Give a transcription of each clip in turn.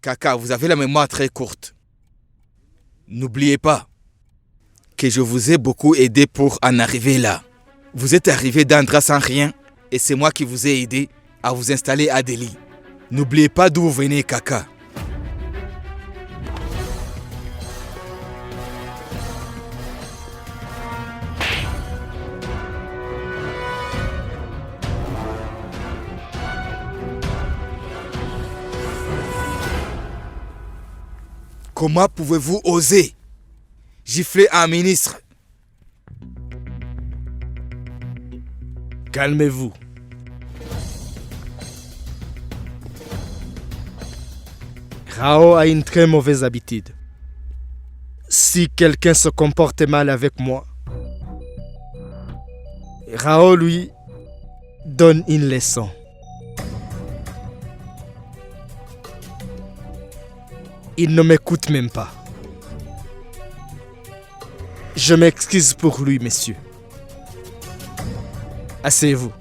Kaka, vous avez la mémoire très courte. N'oubliez pas que je vous ai beaucoup aidé pour en arriver là. Vous êtes arrivé d'Andra sans rien et c'est moi qui vous ai aidé à vous installer à Delhi. N'oubliez pas d'où vous venez, Kaka. Comment pouvez-vous oser gifler un ministre? Calmez-vous. Rao a une très mauvaise habitude. Si quelqu'un se comporte mal avec moi, Rao lui donne une leçon. Il ne m'écoute même pas. Je m'excuse pour lui, messieurs. Asseyez-vous.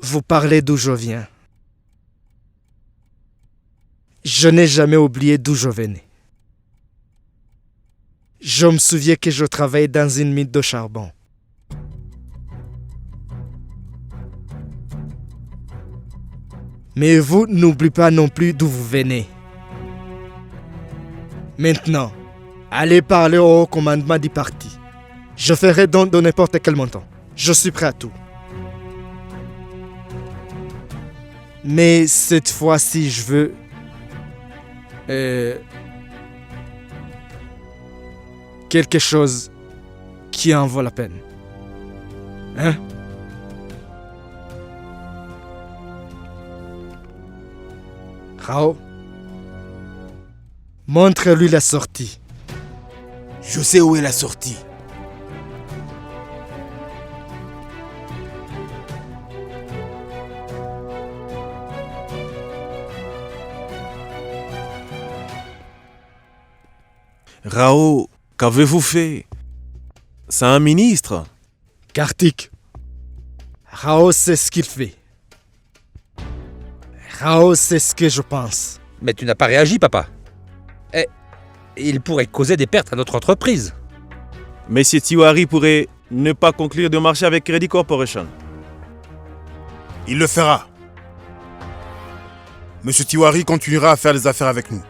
Vous parlez d'où je viens. Je n'ai jamais oublié d'où je venais. Je me souviens que je travaillais dans une mine de charbon. Mais vous n'oubliez pas non plus d'où vous venez. Maintenant, allez parler au haut commandement du parti. Je ferai don de n'importe quel montant. Je suis prêt à tout. Mais cette fois-ci, je veux... quelque chose qui en vaut la peine. Hein? Rao, montre-lui la sortie. Je sais où est la sortie. Rao, qu'avez-vous fait? C'est un ministre. Kartik, Rao sait ce qu'il fait. Rao sait ce que je pense. Mais tu n'as pas réagi, papa. Il pourrait causer des pertes à notre entreprise. Monsieur Tiwari pourrait ne pas conclure de marché avec Credit Corporation. Il le fera. Monsieur Tiwari continuera à faire des affaires avec nous.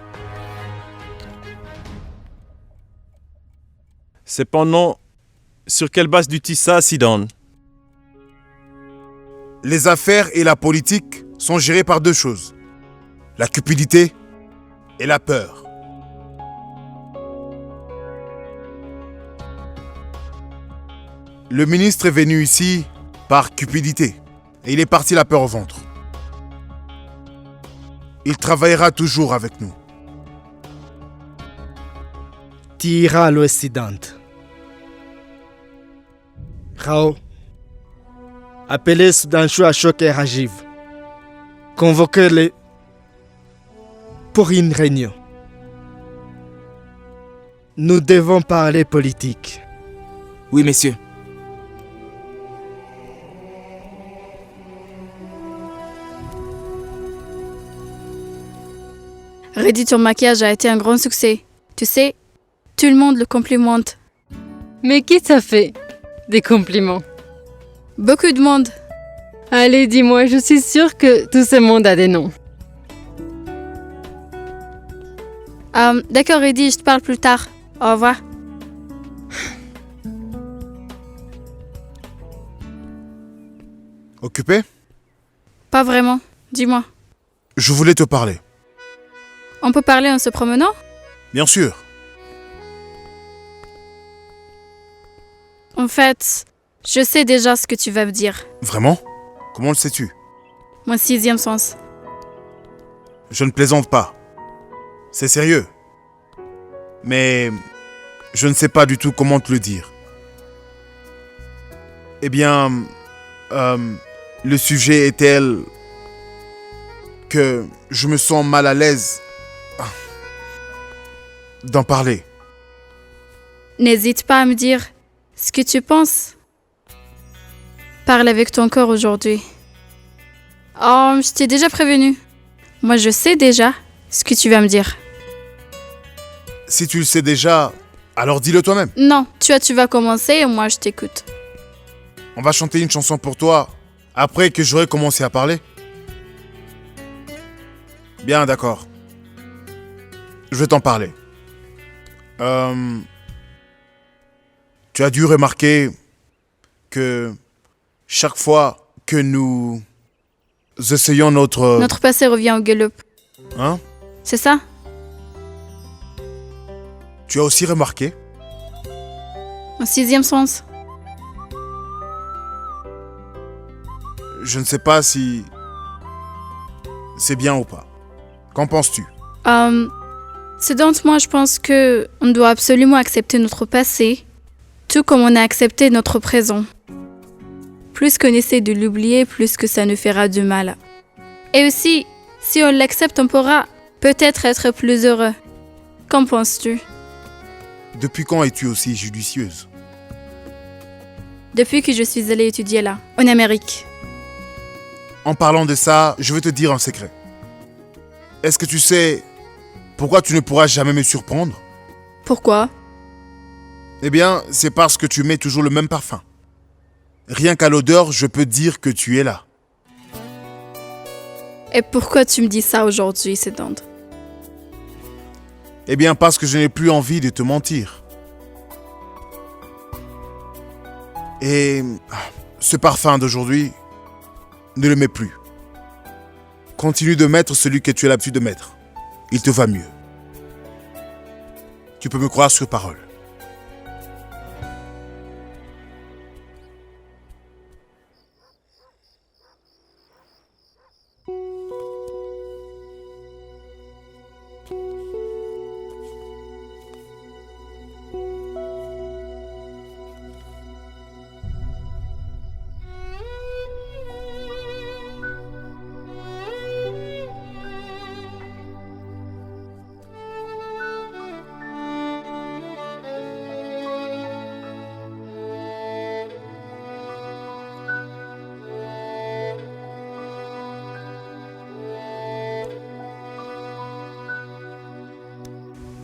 Cependant, sur quelle base du ça, Sidan? Les affaires et la politique sont gérées par deux choses. La cupidité et la peur. Le ministre est venu ici par cupidité et il est parti la peur au ventre. Il travaillera toujours avec nous. Tu iras à l'Occident. Rao, appelez Sudanshu Ashok et Rajiv. Convoquez-les pour une réunion. Nous devons parler politique. Oui, messieurs. Reddy, ton maquillage a été un grand succès. Tu sais, tout le monde le complimente. Mais qui t'a fait des compliments? Beaucoup de monde. Allez, dis-moi, je suis sûre que tout ce monde a des noms. D'accord, Reddy, je te parle plus tard. Au revoir. Occupé? Pas vraiment. Dis-moi. Je voulais te parler. On peut parler en se promenant? Bien sûr. En fait, je sais déjà ce que tu vas me dire. Vraiment? Comment le sais-tu? Mon sixième sens. Je ne plaisante pas. C'est sérieux. Mais je ne sais pas du tout comment te le dire. Eh bien, le sujet est tel que je me sens mal à l'aise d'en parler. N'hésite pas à me dire ce que tu penses. Parle avec ton corps aujourd'hui. Oh, je t'ai déjà prévenu. Moi, je sais déjà ce que tu vas me dire. Si tu le sais déjà, alors dis-le toi-même. Non, tu vas commencer et moi, je t'écoute. On va chanter une chanson pour toi après que j'aurai commencé à parler. Bien, d'accord. Je vais t'en parler. Tu as dû remarquer que chaque fois que nous essayons notre... Notre passé revient au galop. Hein? C'est ça? Tu as aussi remarqué? En sixième sens. Je ne sais pas si c'est bien ou pas. Qu'en penses-tu? C'est donc moi, je pense que on doit absolument accepter notre passé, tout comme on a accepté notre présent. Plus qu'on essaie de l'oublier, plus que ça nous fera du mal. Et aussi, si on l'accepte, on pourra peut-être être plus heureux. Qu'en penses-tu? Depuis quand es-tu aussi judicieuse? Depuis que je suis allée étudier là, en Amérique. En parlant de ça, je vais te dire un secret. Est-ce que tu sais pourquoi tu ne pourras jamais me surprendre? Pourquoi? Eh bien, c'est parce que tu mets toujours le même parfum. Rien qu'à l'odeur, je peux dire que tu es là. Et pourquoi tu me dis ça aujourd'hui, Sedande? Eh bien, parce que je n'ai plus envie de te mentir. Et ce parfum d'aujourd'hui, ne le mets plus. Continue de mettre celui que tu as l'habitude de mettre. Il te va mieux. Tu peux me croire sur parole.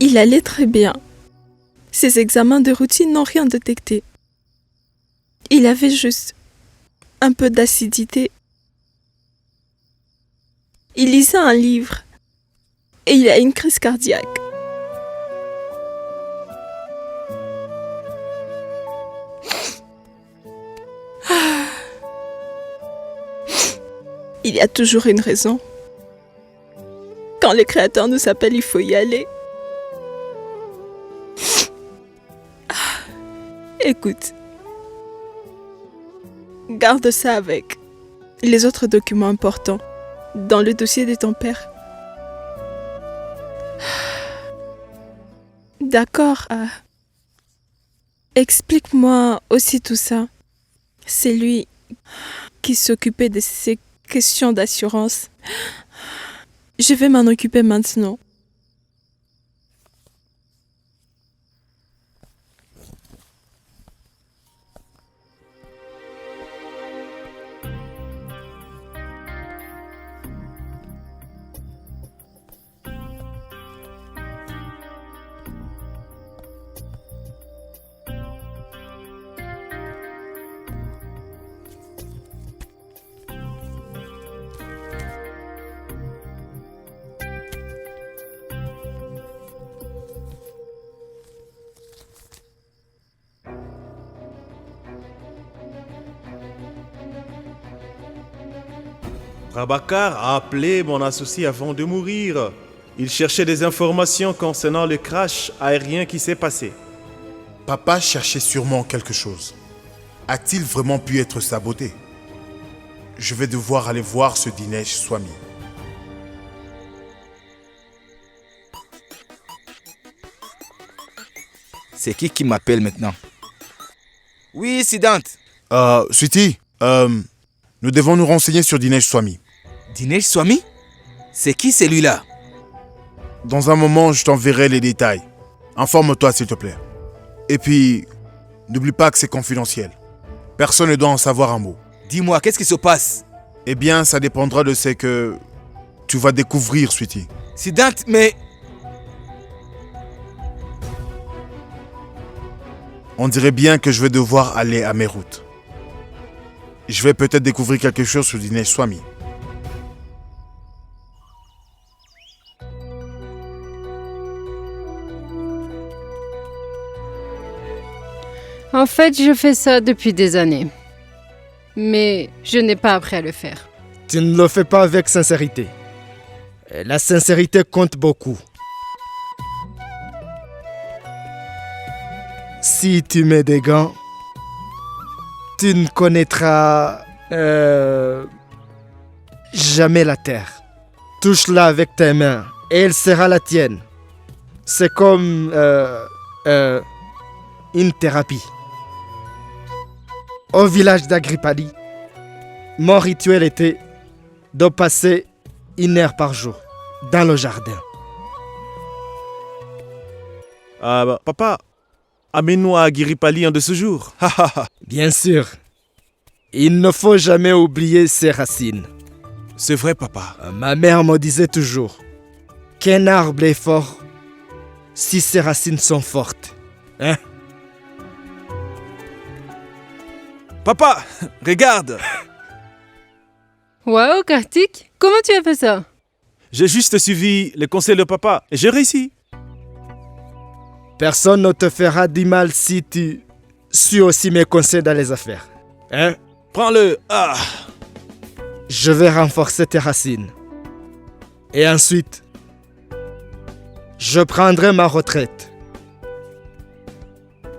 Il allait très bien. Ses examens de routine n'ont rien détecté. Il avait juste un peu d'acidité. Il lisait un livre et il a une crise cardiaque. Il y a toujours une raison. Quand le Créateur nous appelle, il faut y aller. Écoute, garde ça avec les autres documents importants dans le dossier de ton père. D'accord. Explique-moi aussi tout ça. C'est lui qui s'occupait de ces questions d'assurance. Je vais m'en occuper maintenant. Rabakar a appelé mon associé avant de mourir. Il cherchait des informations concernant le crash aérien qui s'est passé. Papa cherchait sûrement quelque chose. A-t-il vraiment pu être saboté? Je vais devoir aller voir ce Dinesh Swami. C'est qui m'appelle maintenant? Oui, Siddhant. Sweetie, nous devons nous renseigner sur Dinesh Swami. Dinesh Swami? C'est qui celui-là? Dans un moment, je t'enverrai les détails. Informe-toi, s'il te plaît. Et puis, n'oublie pas que c'est confidentiel. Personne ne doit en savoir un mot. Dis-moi, qu'est-ce qui se passe? Eh bien, ça dépendra de ce que tu vas découvrir, Sweetie. Siddhant, mais... On dirait bien que je vais devoir aller à mes routes. Je vais peut-être découvrir quelque chose sur Dinesh Swami. En fait, je fais ça depuis des années. Mais je n'ai pas appris à le faire. Tu ne le fais pas avec sincérité. Et la sincérité compte beaucoup. Si tu mets des gants, tu ne connaîtras jamais la terre. Touche-la avec tes mains et elle sera la tienne. C'est comme une thérapie. Au village d'Agripali, mon rituel était de passer 1 heure par jour dans le jardin. Papa, amène-nous à Giripali un de ce jours. Bien sûr, il ne faut jamais oublier ses racines. C'est vrai, papa. Ma mère me disait toujours qu'un arbre est fort si ses racines sont fortes. Hein? Papa, regarde. Waouh, Kartik, comment tu as fait ça? J'ai juste suivi les conseils de papa et j'ai réussi. Personne ne te fera du mal si tu suis aussi mes conseils dans les affaires. Hein? Prends-le. Je vais renforcer tes racines. Et ensuite, je prendrai ma retraite.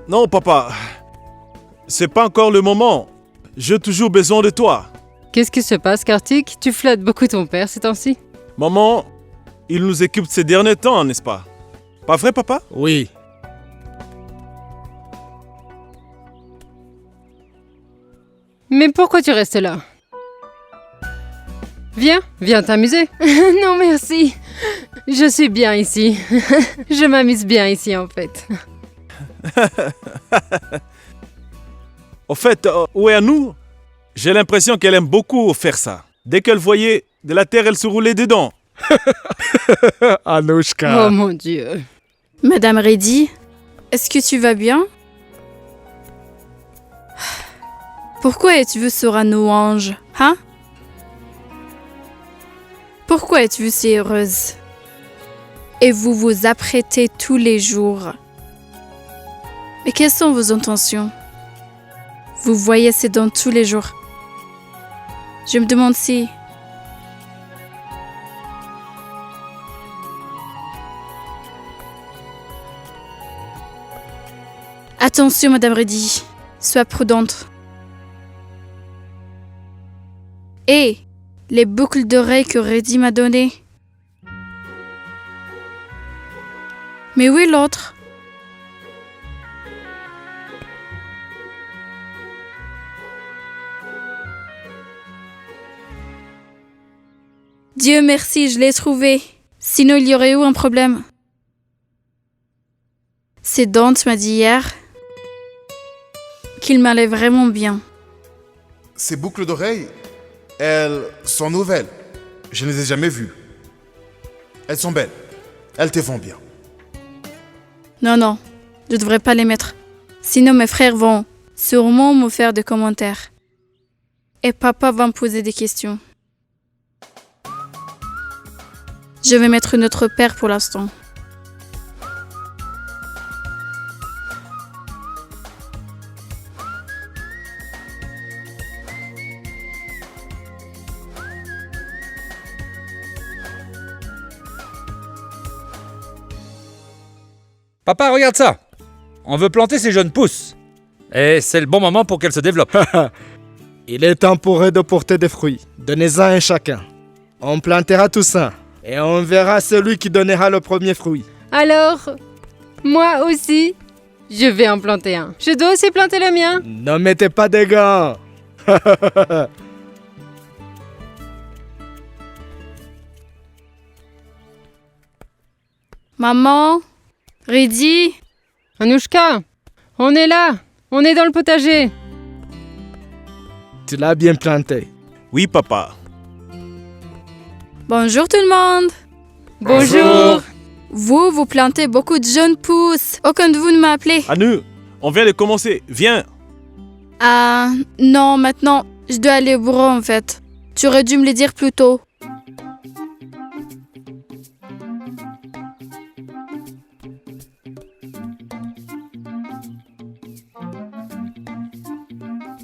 Non, papa. C'est pas encore le moment. J'ai toujours besoin de toi. Qu'est-ce qui se passe, Kartik? Tu flattes beaucoup ton père ces temps-ci? Maman, il nous occupe ces derniers temps, n'est-ce pas? Pas vrai, papa? Oui. Mais pourquoi tu restes là? Viens t'amuser. Non, merci. Je suis bien ici. Je m'amuse bien ici, en fait. Au fait, où est Anu? J'ai l'impression qu'elle aime beaucoup faire ça. Dès qu'elle voyait de la terre, elle se roulait dedans. Anushka. Oh mon Dieu. Madame Reddy, est-ce que tu vas bien? Pourquoi es-tu sur un ange, hein? Pourquoi es-tu si heureuse? Et vous vous apprêtez tous les jours. Mais quelles sont vos intentions? Vous voyez ces dents tous les jours. Je me demande si... Attention, Madame Reddy. Sois prudente. Et les boucles d'oreilles que Reddy m'a données. Mais où est l'autre? Dieu merci, je l'ai trouvé. Sinon, il y aurait eu un problème. C'est Dante m'a dit hier qu'il m'allait vraiment bien. Ces boucles d'oreilles, elles sont nouvelles. Je ne les ai jamais vues. Elles sont belles. Elles te vont bien. Non, je ne devrais pas les mettre. Sinon, mes frères vont sûrement me faire des commentaires. Et papa va me poser des questions. Je vais mettre notre père pour l'instant. Papa, regarde ça. On veut planter ces jeunes pousses. Et c'est le bon moment pour qu'elles se développent. Il est temps pour eux de porter des fruits. Donnez-en un chacun. On plantera tout ça. Et on verra celui qui donnera le premier fruit. Alors, moi aussi, je vais en planter un. Je dois aussi planter le mien. Ne mettez pas des gants. Maman, Reddy, Anouchka, on est là. On est dans le potager. Tu l'as bien planté. Oui, papa. bonjour tout le monde. Bonjour. Vous plantez beaucoup de jeunes pousses. Aucun de vous ne m'a appelé. Anu, on vient de commencer. Viens. Ah, non, maintenant, je dois aller au bureau en fait. Tu aurais dû me le dire plus tôt.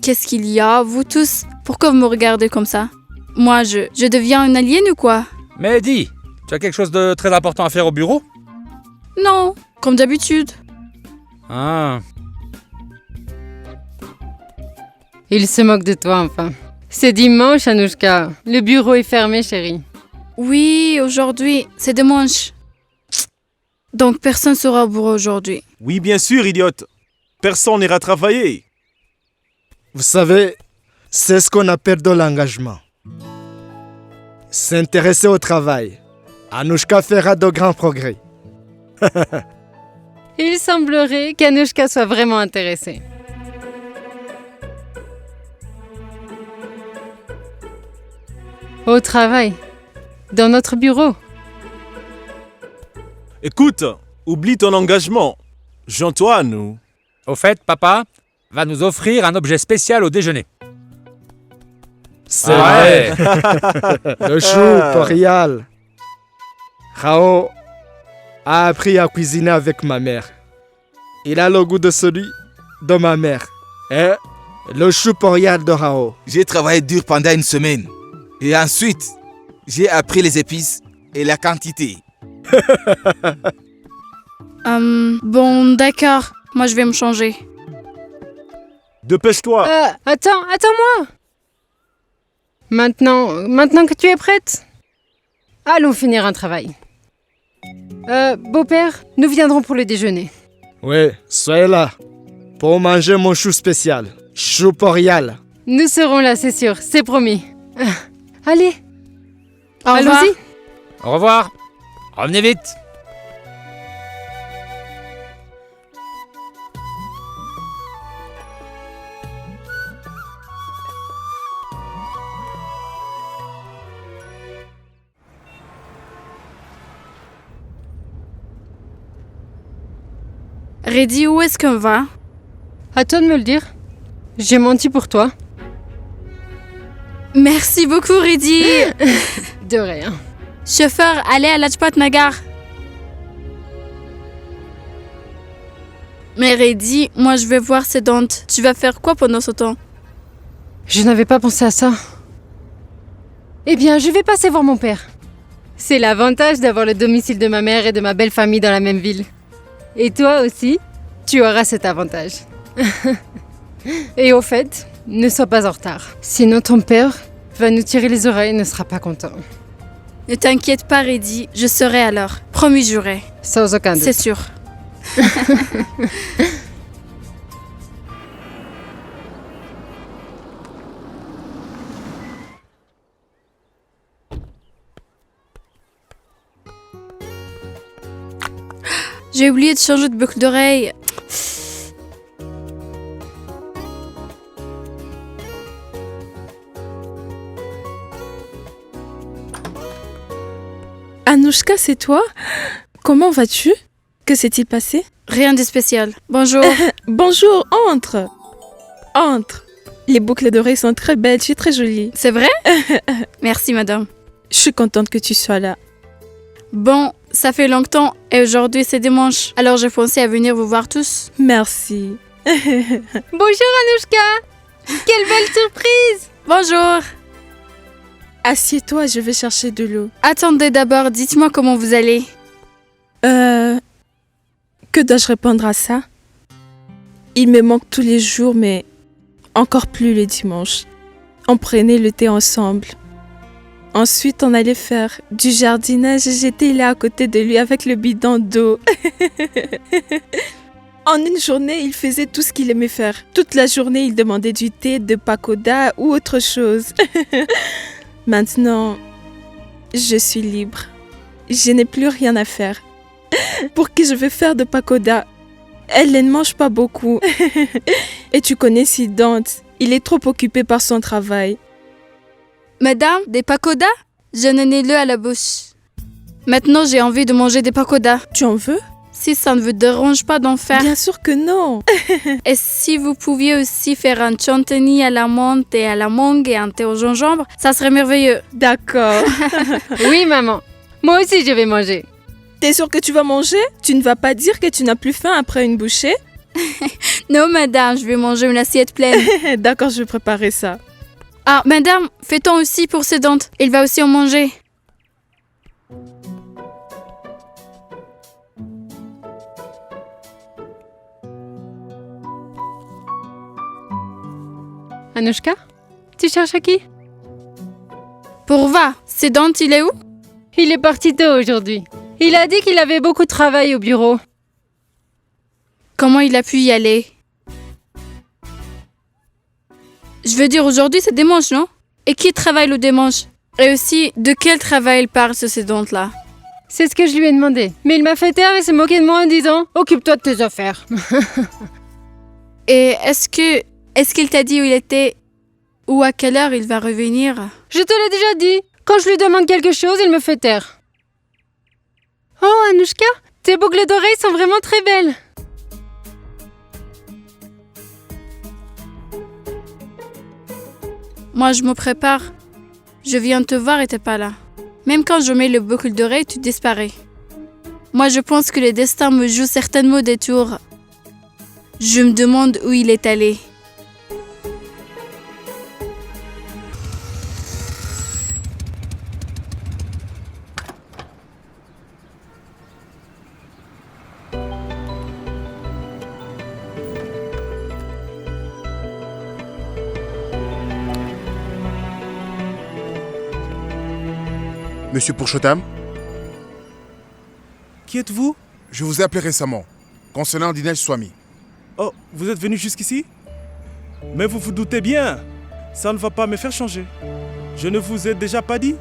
Qu'est-ce qu'il y a, vous tous? Pourquoi vous me regardez comme ça? Moi, je deviens une alien ou quoi? Mais dis, tu as quelque chose de très important à faire au bureau? Non, comme d'habitude. Ah, Il se moque de toi, enfin. C'est dimanche, Anouchka. Le bureau est fermé, chérie. Oui, aujourd'hui, c'est dimanche. Donc personne sera au bureau aujourd'hui. Oui, bien sûr, idiote. Personne n'ira travailler. Vous savez, c'est ce qu'on appelle de l'engagement. S'intéresser au travail. Anouchka fera de grands progrès. Il semblerait qu'Anouchka soit vraiment intéressée. Au travail. Dans notre bureau. Écoute, oublie ton engagement. Joins-toi à nous. au fait, papa va nous offrir un objet spécial au déjeuner. C'est Ah vrai. Le chou Porial. Rao a appris à cuisiner avec ma mère. Il a le goût de celui de ma mère. Et le chou Porial de Rao. J'ai travaillé dur pendant une semaine. Et ensuite, j'ai appris les épices et la quantité. Bon, d'accord. Moi, je vais me changer. Dépêche-toi. Attends-moi. Maintenant que tu es prête, allons finir un travail. Beau-père, nous viendrons pour le déjeuner. Oui, soyez là. Pour manger mon chou spécial. Chou Porial. Nous serons là, c'est sûr, c'est promis. Allez, Au revoir. allons-y. Au revoir. Revenez vite. Reddy, où est-ce qu'on va? À toi de me le dire. J'ai menti pour toi. Merci beaucoup, Reddy. De rien. Chauffeur, allez à Lajpat Nagar. Mais Reddy, moi je vais voir ces dents. Tu vas faire quoi pendant ce temps? Je n'avais pas pensé à ça. Eh bien, je vais passer voir mon père. C'est l'avantage d'avoir le domicile de ma mère et de ma belle famille dans la même ville. Et toi aussi, tu auras cet avantage. Et au fait, ne sois pas en retard. Sinon ton père va nous tirer les oreilles et ne sera pas content. Ne t'inquiète pas, Reddy, je serai à l'heure. Promis juré. Sans aucun doute. C'est sûr. J'ai oublié de changer de boucle d'oreille. Anouchka, c'est toi? Comment vas-tu? Que s'est-il passé? Rien de spécial. Bonjour. Bonjour, entre. Entre. Les boucles d'oreilles sont très belles, tu es très jolie. C'est vrai? Merci, madame. Je suis contente que tu sois là. Bon, ça fait longtemps et aujourd'hui c'est dimanche. Alors j'ai pensé à venir vous voir tous. Merci. Bonjour Anouchka. Quelle belle surprise. Bonjour. Assieds-toi, je vais chercher de l'eau. Attendez d'abord, dites-moi comment vous allez. Que dois-je répondre à ça? Il me manque tous les jours, mais encore plus le dimanche. On prenait le thé ensemble. Ensuite, on allait faire du jardinage et j'étais là à côté de lui avec le bidon d'eau. En une journée, il faisait tout ce qu'il aimait faire. Toute la journée, il demandait du thé, de pakoda ou autre chose. Maintenant, je suis libre. Je n'ai plus rien à faire. pour qui je vais faire de pakoda. Elle ne mange pas beaucoup. Et tu connais Sidante, il est trop occupé par son travail. Madame, des pakoda? Je n'en ai le à la bouche. Maintenant, j'ai envie de manger des pakoda. Tu en veux? Si ça ne vous dérange pas d'en faire. Bien sûr que non. Et si vous pouviez aussi faire un chanteni à la menthe et à la mangue et un thé au gingembre, ça serait merveilleux. D'accord. Oui, maman. Moi aussi, je vais manger. T'es sûre que tu vas manger? Tu ne vas pas dire que tu n'as plus faim après une bouchée? Non, madame, je vais manger une assiette pleine. D'accord, je vais préparer ça. Ah, madame, fais-t'en aussi pour ses dents. Il va aussi en manger. Anouchka, tu cherches à qui? Pourva, ses dents, il est où? Il est parti tôt aujourd'hui. Il a dit qu'il avait beaucoup de travail au bureau. Comment il a pu y aller? Je veux dire, aujourd'hui, c'est dimanche, non? Et qui travaille le dimanche? Et aussi, de quel travail il parle sur ces dents-là? C'est ce que je lui ai demandé. Mais il m'a fait taire et s'est moqué de moi en disant « Occupe-toi de tes affaires ». Et est-ce qu'il t'a dit où il était? Ou à quelle heure il va revenir? Je te l'ai déjà dit. Quand je lui demande quelque chose, il me fait taire. Oh, Anouchka, tes boucles d'oreilles sont vraiment très belles. Moi, je me prépare. Je viens te voir et t'es pas là. Même quand je mets le boucle d'oreille, tu disparais. Moi, je pense que le destin me joue certainement des tours. Je me demande où il est allé. Monsieur Purushottam, Qui êtes-vous? je vous ai appelé récemment concernant Dinesh Swami. Oh, vous êtes venu jusqu'ici? Mais vous vous doutez bien, ça ne va pas me faire changer. Je ne vous ai déjà pas dit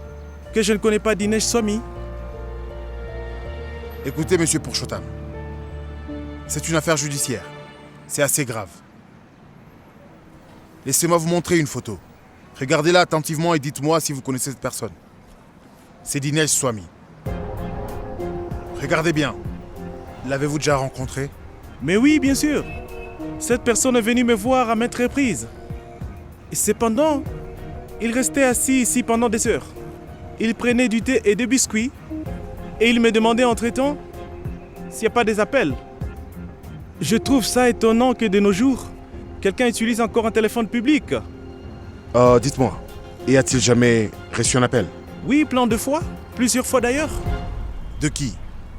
que je ne connais pas Dinesh Swami? Écoutez, monsieur Purushottam, c'est une affaire judiciaire. C'est assez grave. Laissez-moi vous montrer une photo. Regardez-la attentivement et dites-moi si vous connaissez cette personne. C'est Dinesh Swami. Regardez bien. L'avez-vous déjà rencontré? Mais oui, bien sûr. Cette personne est venue me voir à maintes reprises. Et cependant, il restait assis ici pendant des heures. Il prenait du thé et des biscuits. Et il me demandait entre-temps s'il n'y a pas des appels. Je trouve ça étonnant que de nos jours, quelqu'un utilise encore un téléphone public. Dites-moi, y a-t-il jamais reçu un appel? Oui, plein de fois. Plusieurs fois d'ailleurs. De qui?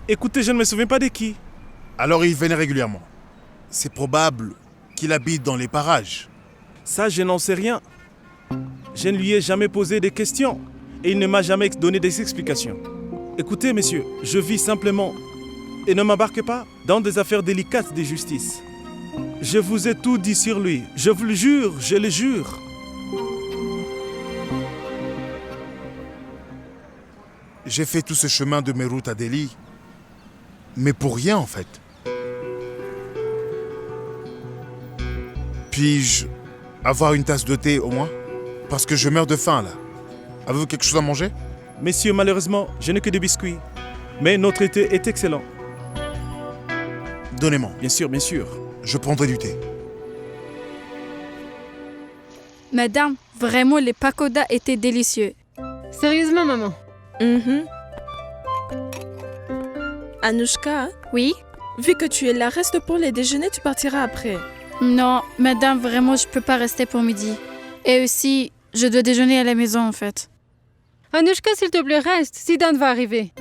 Écoutez, je ne me souviens pas de qui. Alors il venait régulièrement. C'est probable qu'il habite dans les parages. Ça, je n'en sais rien. Je ne lui ai jamais posé de questions. Et il ne m'a jamais donné des explications. Écoutez, messieurs, je vis simplement. Et ne m'embarquez pas dans des affaires délicates de justice. Je vous ai tout dit sur lui. Je vous le jure, je le jure. J'ai fait tout ce chemin de Meerut à Delhi, mais pour rien en fait. Puis-je avoir une tasse de thé au moins? Parce que je meurs de faim là. Avez-vous quelque chose à manger? Messieurs, malheureusement, je n'ai que des biscuits. Mais notre thé est excellent. Donnez-moi. Bien sûr, bien sûr. Je prendrai du thé. Madame, vraiment, les pakoda étaient délicieux. Sérieusement, maman? Anouchka, Oui? vu que tu es là, reste pour les déjeuners, tu partiras après. Non, madame, vraiment, je peux pas rester pour midi. Et aussi, je dois déjeuner à la maison, en fait. Anouchka, s'il te plaît, reste. Sidante va arriver.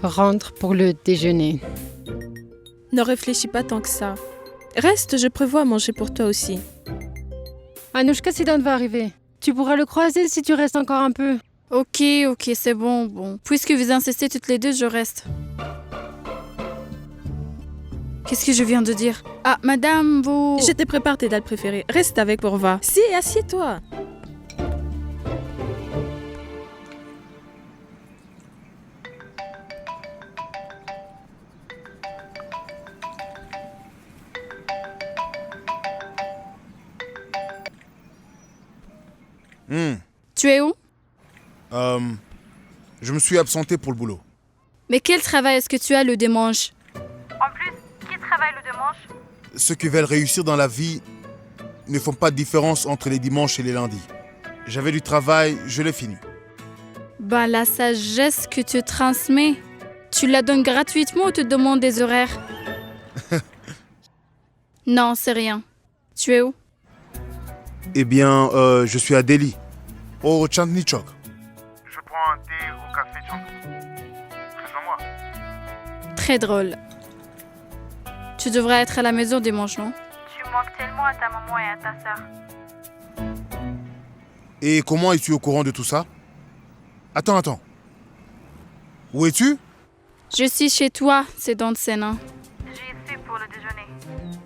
Rentre pour le déjeuner. Ne réfléchis pas tant que ça. Reste, je prévois manger pour toi aussi. Anouchka, Sidante va arriver. Tu pourras le croiser si tu restes encore un peu. Ok, c'est bon. Puisque vous insistez toutes les deux, je reste. Qu'est-ce que je viens de dire? Ah, madame, vous... Je te prépare tes dalles préférées. Reste avec Pourva. Si, assieds-toi. Tu es où? Je me suis absenté pour le boulot. Mais quel travail est-ce que tu as le dimanche? En plus, qui travaille le dimanche? Ceux qui veulent réussir dans la vie ne font pas de différence entre les dimanches et les lundis. J'avais du travail, je l'ai fini. Ben, la sagesse que tu transmets, tu la donnes gratuitement ou tu te demandes des horaires? Non, c'est rien. Tu es où? Eh bien, je suis à Delhi, au Chandni Chowk. Je prends un thé au café Chandni. Rejoins-moi. Très drôle. Tu devrais être à la maison dimanche, non? Tu manques tellement à ta maman et à ta sœur. Et comment es-tu au courant de tout ça? Attends. Où es-tu? Je suis chez toi, c'est dans le Sénat. J'y suis pour le déjeuner.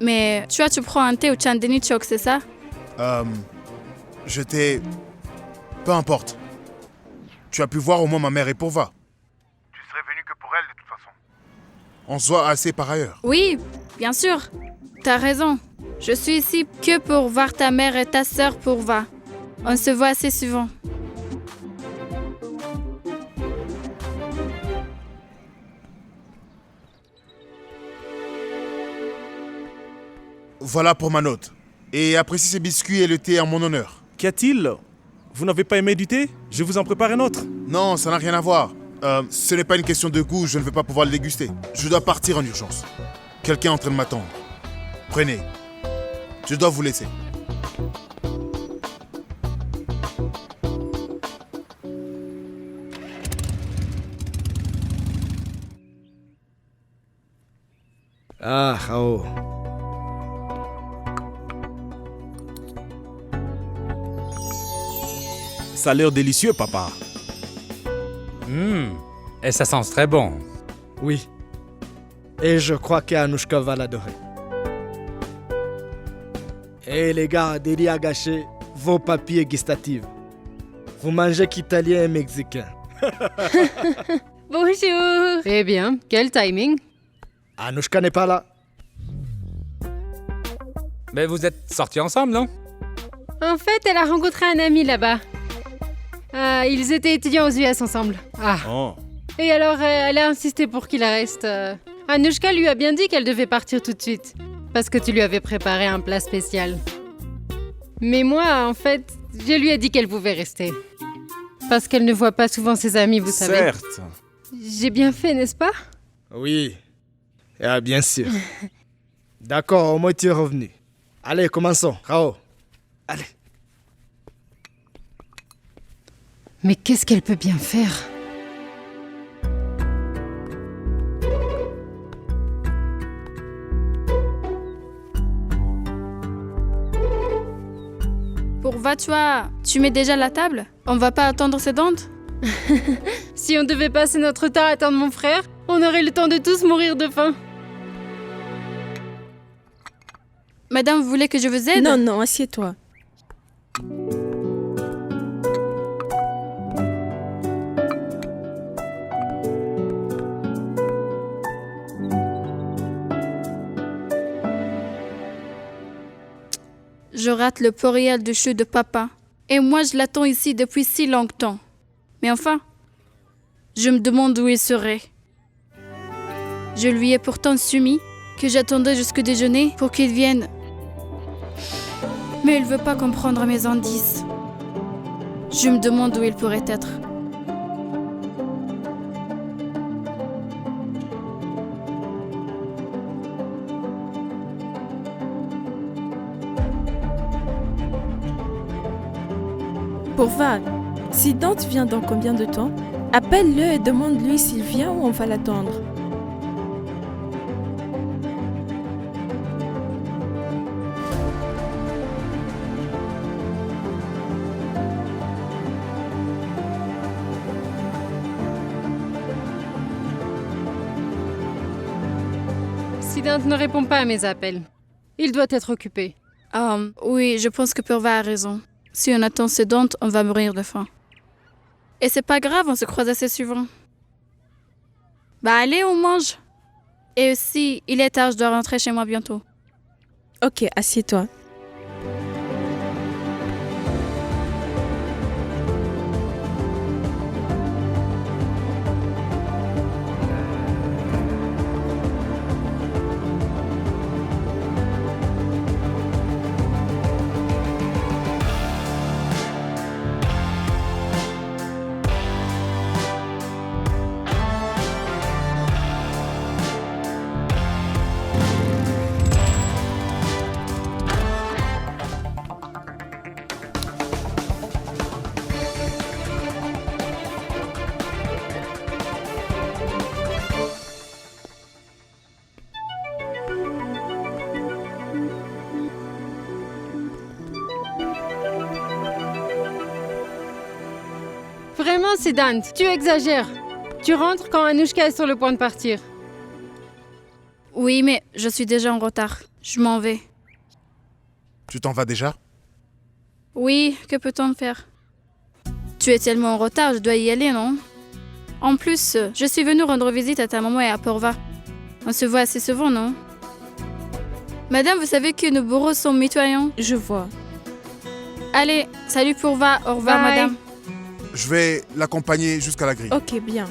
Mais tu prends un thé au Chandni Chowk, c'est ça? Je t'ai... Peu importe. Tu as pu voir au moins ma mère et Purva. Tu serais venu que pour elle de toute façon. On se voit assez par ailleurs. Oui, bien sûr. T'as raison. Je suis ici que pour voir ta mère et ta sœur Purva. On se voit assez souvent. Voilà pour ma note. Et apprécie ces biscuits et le thé en mon honneur. Qu'y a-t-il? Vous n'avez pas aimé du thé? Je vous en prépare un autre. Non, ça n'a rien à voir. Ce n'est pas une question de goût, je ne vais pas pouvoir le déguster. Je dois partir en urgence. Quelqu'un est en train de m'attendre. Prenez. Je dois vous laisser. Ah, Rao. Ça a l'air délicieux, papa. Et ça sent très bon. Oui. Et je crois qu'Anushka va l'adorer. Et les gars, Delhi a gâché vos papiers gustatifs. Vous mangez qu'italien et mexicain. Bonjour. Eh bien, quel timing. Anushka n'est pas là. Mais vous êtes sortis ensemble, non? En fait, elle a rencontré un ami là-bas. Ils étaient étudiants aux US ensemble. Oh. Et alors, elle a insisté pour qu'il reste. Anushka lui a bien dit qu'elle devait partir tout de suite. Parce que tu lui avais préparé un plat spécial. Mais moi, en fait, je lui ai dit qu'elle pouvait rester. Parce qu'elle ne voit pas souvent ses amis, vous savez. Certes. J'ai bien fait, n'est-ce pas? Oui. Ah, bien sûr. D'accord, au moins tu es revenu. Allez, commençons. Rao. Allez. Mais qu'est-ce qu'elle peut bien faire? Purva, tu mets déjà la table? On va pas attendre ses dents? Si on devait passer notre temps à attendre mon frère, on aurait le temps de tous mourir de faim. Madame, vous voulez que je vous aide? Non, assieds-toi. Je rate le poriel de chou de papa. Et moi, je l'attends ici depuis si longtemps. Mais enfin, je me demande où il serait. Je lui ai pourtant soumis que j'attendais jusqu'au déjeuner pour qu'il vienne. Mais il veut pas comprendre mes indices. Je me demande où il pourrait être. Purva, si Dante vient dans combien de temps? Appelle-le et demande-lui s'il vient ou on va l'attendre. Si Dante ne répond pas à mes appels, il doit être occupé. Oui, je pense que Purva a raison. Si on attend ses dents, on va mourir de faim. Et c'est pas grave, on se croise assez souvent. Bah allez, on mange. Et aussi, il est tard, je dois rentrer chez moi bientôt. Ok, assieds-toi. Siddhant, tu exagères. Tu rentres quand Anushka est sur le point de partir. Oui, mais je suis déjà en retard. Je m'en vais. Tu t'en vas déjà? Oui, que peut-on faire? Tu es tellement en retard, je dois y aller, non? En plus, je suis venue rendre visite à ta maman et à Purva. On se voit assez souvent, non? Madame, vous savez que nos bourreaux sont mitoyens? Je vois. Allez, salut Purva, au revoir Bye. madame. Je vais l'accompagner jusqu'à la grille. Ok, bien.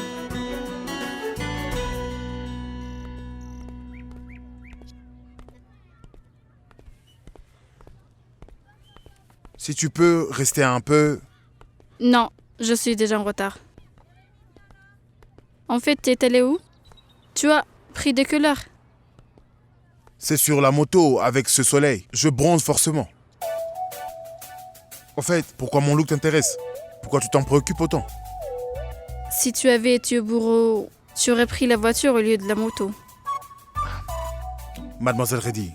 Si tu peux rester un peu... Non, je suis déjà en retard. En fait, t'es allé où? Tu as pris des couleurs. C'est sur la moto, avec ce soleil. Je bronze forcément. En fait, pourquoi mon look t'intéresse? Pourquoi tu t'en préoccupes autant? Si tu avais été au bureau, tu aurais pris la voiture au lieu de la moto. Mademoiselle Reddy,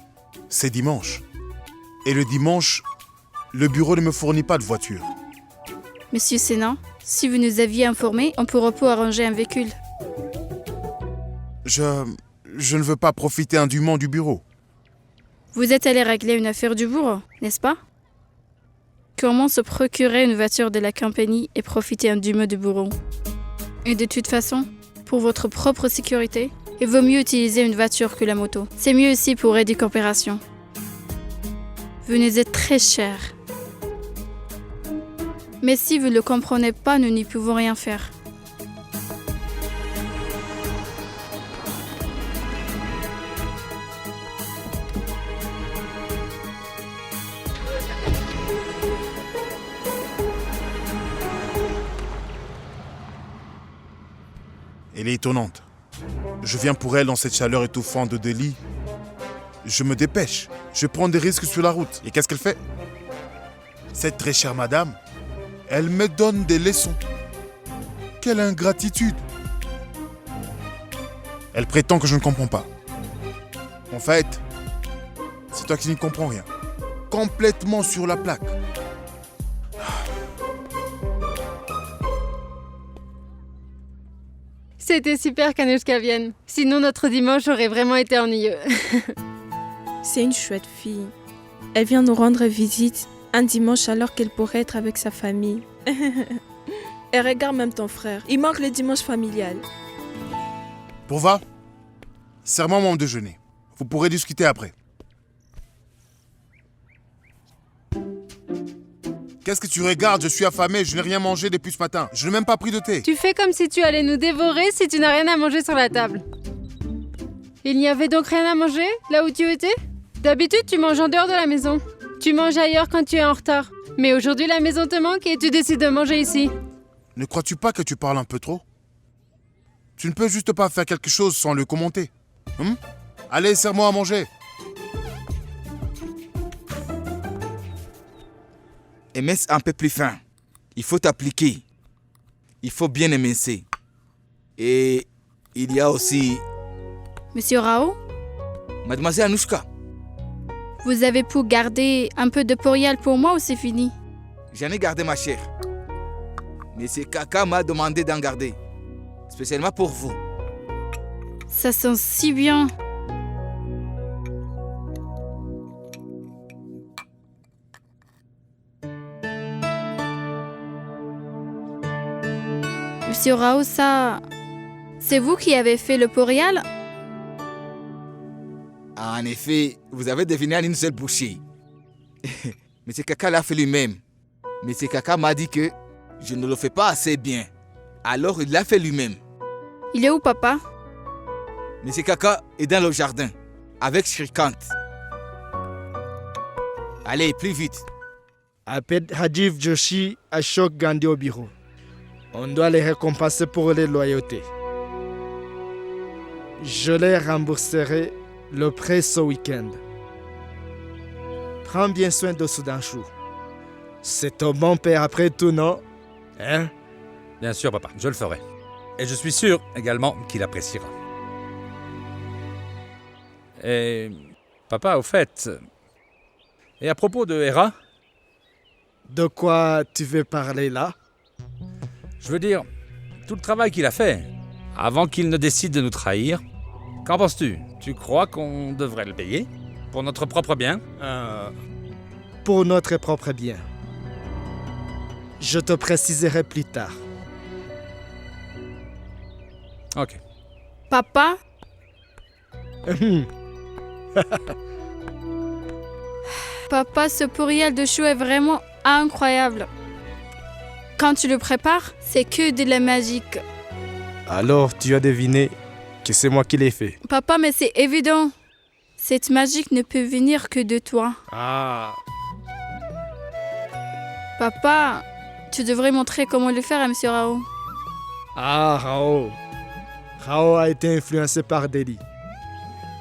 c'est dimanche. Et le dimanche, le bureau ne me fournit pas de voiture. Monsieur Sénan, si vous nous aviez informé, on pourrait pas arranger un véhicule. Je ne veux pas profiter indûment du bureau. Vous êtes allé régler une affaire du bureau, n'est-ce pas? Comment se procurer une voiture de la compagnie et profiter indûment du bureau? Et de toute façon, pour votre propre sécurité, il vaut mieux utiliser une voiture que la moto. C'est mieux aussi pour aider coopération. Vous nous êtes très cher. Mais si vous ne le comprenez pas, nous n'y pouvons rien faire. Elle est étonnante. Je viens pour elle dans cette chaleur étouffante de Delhi. Je me dépêche. Je prends des risques sur la route. Et qu'est-ce qu'elle fait? Cette très chère madame, elle me donne des leçons. Quelle ingratitude! Elle prétend que je ne comprends pas. En fait, c'est toi qui ne comprends rien. Complètement sur la plaque. C'était super qu'Anushka vienne. Sinon, notre dimanche aurait vraiment été ennuyeux. C'est une chouette fille. Elle vient nous rendre visite un dimanche alors qu'elle pourrait être avec sa famille. Et regarde même ton frère. Il manque le dimanche familial. Purva, serre-moi mon déjeuner. Vous pourrez discuter après. Qu'est-ce que tu regardes? Je suis affamé, je n'ai rien mangé depuis ce matin. Je n'ai même pas pris de thé. Tu fais comme si tu allais nous dévorer si tu n'as rien à manger sur la table. Il n'y avait donc rien à manger là où tu étais? D'habitude, tu manges en dehors de la maison. Tu manges ailleurs quand tu es en retard. Mais aujourd'hui, la maison te manque et tu décides de manger ici. Ne crois-tu pas que tu parles un peu trop? Tu ne peux juste pas faire quelque chose sans le commenter. Allez, serre-moi à manger. Émince un peu plus fin. Il faut t'appliquer. Il faut bien émincer. Et il y a aussi Monsieur Rao, Mademoiselle Anushka. vous avez pu garder un peu de porial pour moi ou c'est fini? J'en ai gardé ma chère. Mais c'est Kaka m'a demandé d'en garder. Spécialement pour vous. Ça sent si bien. Monsieur Rao, ça... C'est vous qui avez fait le porial? En effet, vous avez deviné en une seule bouchée. Monsieur Kaka l'a fait lui-même. Monsieur Kaka m'a dit que je ne le fais pas assez bien. Alors il l'a fait lui-même. Il est où, papa? Monsieur Kaka est dans le jardin, avec Shrikant. Allez, plus vite. Appelle Rajiv Joshi, Ashok Gandhi au bureau. On doit les récompenser pour les loyautés. Je les rembourserai le prêt ce week-end. Prends bien soin de Sudanshu. C'est ton bon père après tout, non? Hein? Bien sûr, papa, je le ferai. Et je suis sûr également qu'il appréciera. Et... Papa, au fait... Et à propos de Hera? De quoi tu veux parler là? Je veux dire, tout le travail qu'il a fait, avant qu'il ne décide de nous trahir, qu'en penses-tu? Tu crois qu'on devrait le payer? Pour notre propre bien? Pour notre propre bien. Je te préciserai plus tard. Ok. Papa, papa, ce pourriel de chou est vraiment incroyable. Quand tu le prépares, c'est que de la magique. Alors, tu as deviné que c'est moi qui l'ai fait. Papa, mais c'est évident. Cette magique ne peut venir que de toi. Ah. Papa, tu devrais montrer comment le faire à Monsieur Rao. Ah, Rao. Rao a été influencé par Deli.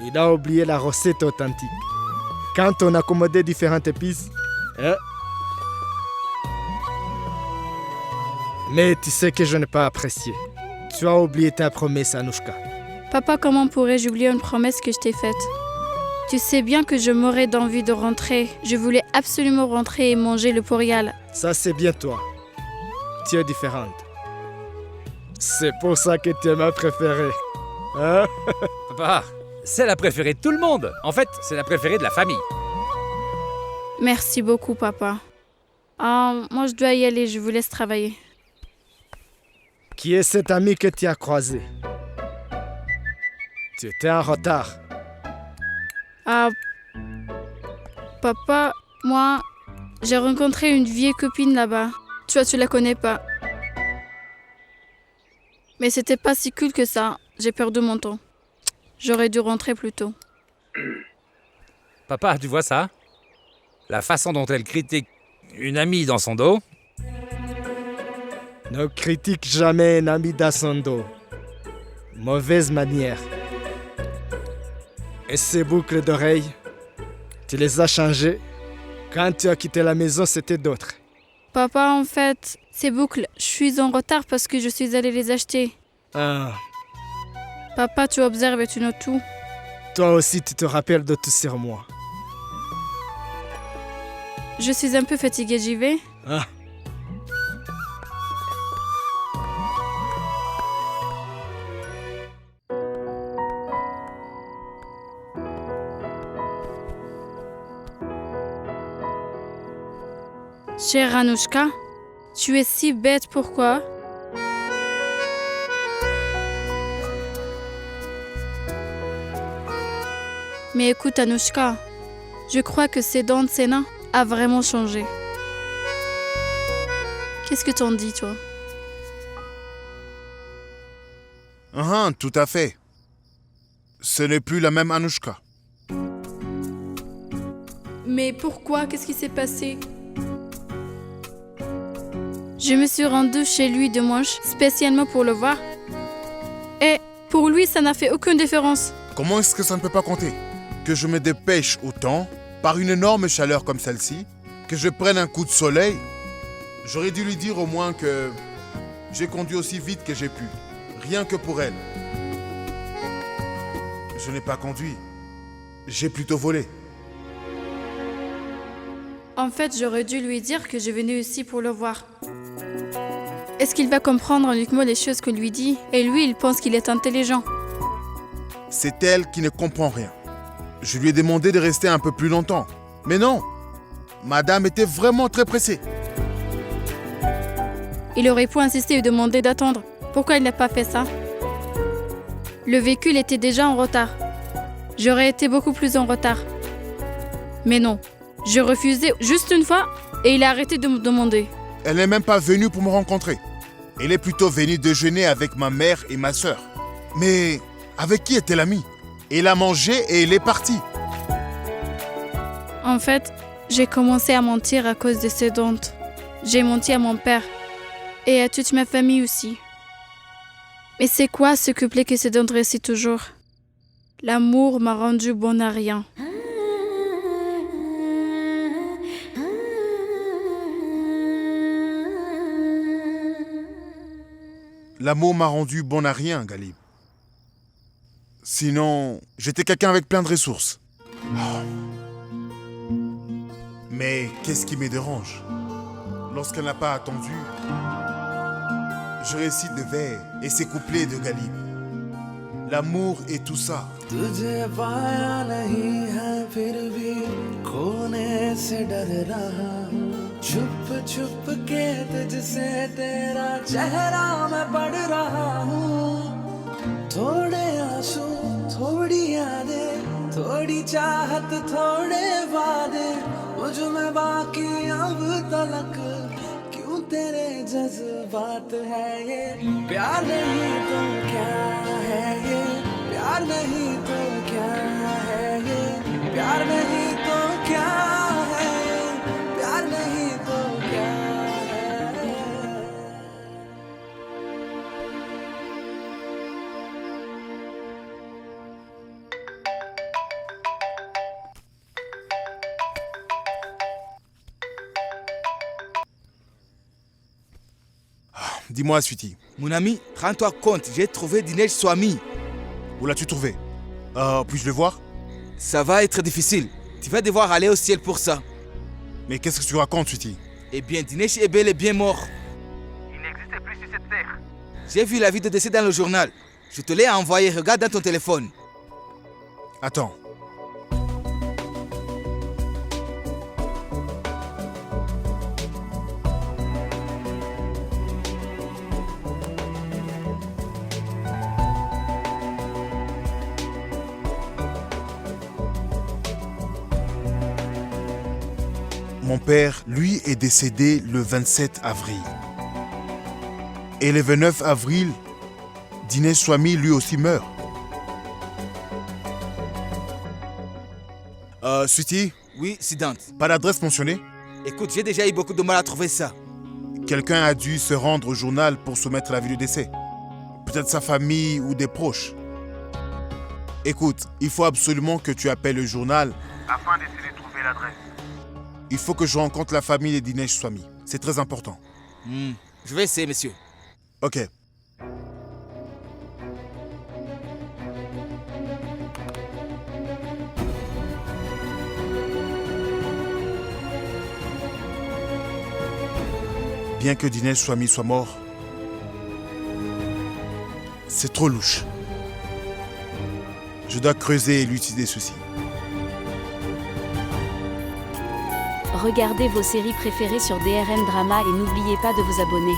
Il a oublié la recette authentique. Quand on accommodait différentes épices, Mais tu sais que je n'ai pas apprécié. Tu as oublié ta promesse, Anushka. Papa, comment pourrais-je oublier une promesse que je t'ai faite? Tu sais bien que je mourrais d'envie de rentrer. Je voulais absolument rentrer et manger le porial. Ça, c'est bien toi. Tu es différente. C'est pour ça que tu es ma préférée. Hein? Papa, c'est la préférée de tout le monde. En fait, c'est la préférée de la famille. Merci beaucoup, papa. Moi, je dois y aller. Je vous laisse travailler. Qui est cet ami que tu as croisé? Tu étais en retard. Papa, moi, j'ai rencontré une vieille copine là-bas. Tu la connais pas. Mais c'était pas si cool que ça. J'ai perdu mon temps. J'aurais dû rentrer plus tôt. Papa, tu vois ça? La façon dont elle critique une amie dans son dos. Ne critique jamais un ami dans son dos. Mauvaise manière. Et ces boucles d'oreilles, tu les as changées. Quand tu as quitté la maison, c'était d'autres. Papa, en fait, ces boucles, je suis en retard parce que je suis allée les acheter. Ah, Papa, tu observes et tu notes tout. toi aussi, tu te rappelles de tout sur moi. Je suis un peu fatiguée, j'y vais. Ah. Chère Anushka, tu es si bête, pourquoi? Mais écoute Anushka, je crois que Siddhant Sena a vraiment changé. Qu'est-ce que t'en dis, toi? Tout à fait. Ce n'est plus la même Anushka. Mais pourquoi? Qu'est-ce qui s'est passé? Je me suis rendue chez lui dimanche, spécialement pour le voir. Et pour lui, ça n'a fait aucune différence. Comment est-ce que ça ne peut pas compter? Que je me dépêche autant, par une énorme chaleur comme celle-ci, que je prenne un coup de soleil? J'aurais dû lui dire au moins que j'ai conduit aussi vite que j'ai pu, rien que pour elle. Je n'ai pas conduit, j'ai plutôt volé. En fait, j'aurais dû lui dire que je venais ici pour le voir. Est-ce qu'il va comprendre uniquement les choses que lui dit? Et lui, il pense qu'il est intelligent. C'est elle qui ne comprend rien. Je lui ai demandé de rester un peu plus longtemps. Mais non, madame était vraiment très pressée. Il aurait pu insister et demander d'attendre. Pourquoi il n'a pas fait ça? Le véhicule était déjà en retard. J'aurais été beaucoup plus en retard. Mais non, j'ai refusé juste une fois et il a arrêté de me demander. Elle n'est même pas venue pour me rencontrer. Elle est plutôt venue déjeuner avec ma mère et ma sœur. Mais avec qui est-elle amie? Elle a mangé et elle est partie. En fait, j'ai commencé à mentir à cause de Siddhant. J'ai menti à mon père et à toute ma famille aussi. Mais c'est quoi ce couplet que Siddhant récite toujours? L'amour m'a rendu bon à rien. L'amour m'a rendu bon à rien, Galib. Sinon, j'étais quelqu'un avec plein de ressources. Mais qu'est-ce qui me dérange? Lorsqu'elle n'a pas attendu, Je récite le vers et ses couplets de Galib. L'amour et tout ça. तुझे पाया नहीं है फिर भी खोने से डर रहा हूँ छुप छुप के तुझसे तेरा चेहरा मैं पढ़ रहा हूँ थोड़े आंसू थोड़ी यादें थोड़ी चाहत थोड़े वादे मुझ में बाकी अब तलक क्यों तेरे जज्बात है ये प्यार नहीं तो क्या है ये प्यार नहीं तो क्या है ये प्यार नहीं तो क्या है प्यार नहीं तो क्या है Dis-moi, Sweetie, Mon ami, rends-toi compte, j'ai trouvé Dinesh Swami. où l'as-tu trouvé? Puis-je le voir? Ça va être difficile. Tu vas devoir aller au ciel pour ça. Mais qu'est-ce que tu racontes, Sweetie? Eh bien, Dinesh est bel et bien mort. Il n'existe plus sur cette terre. J'ai vu la vie de décès dans le journal. Je te l'ai envoyé, regarde dans ton téléphone. Attends. Mon père, lui, est décédé le 27 avril. Et le 29 avril, Dinesh Swami, lui aussi, meurt. Sweetie, Oui, Siddhant. pas d'adresse mentionnée? Écoute, j'ai déjà eu beaucoup de mal à trouver ça. Quelqu'un a dû se rendre au journal pour soumettre l'avis de décès. Peut-être sa famille ou des proches. Écoute, il faut absolument que tu appelles le journal. Afin d'essayer de trouver l'adresse. Il faut que je rencontre la famille de Dinesh Swami. C'est très important. Je vais essayer, monsieur. Ok. Bien que Dinesh Swami soit mort, c'est trop louche. Je dois creuser et lucider ceci. Regardez vos séries préférées sur DRM Drama et n'oubliez pas de vous abonner.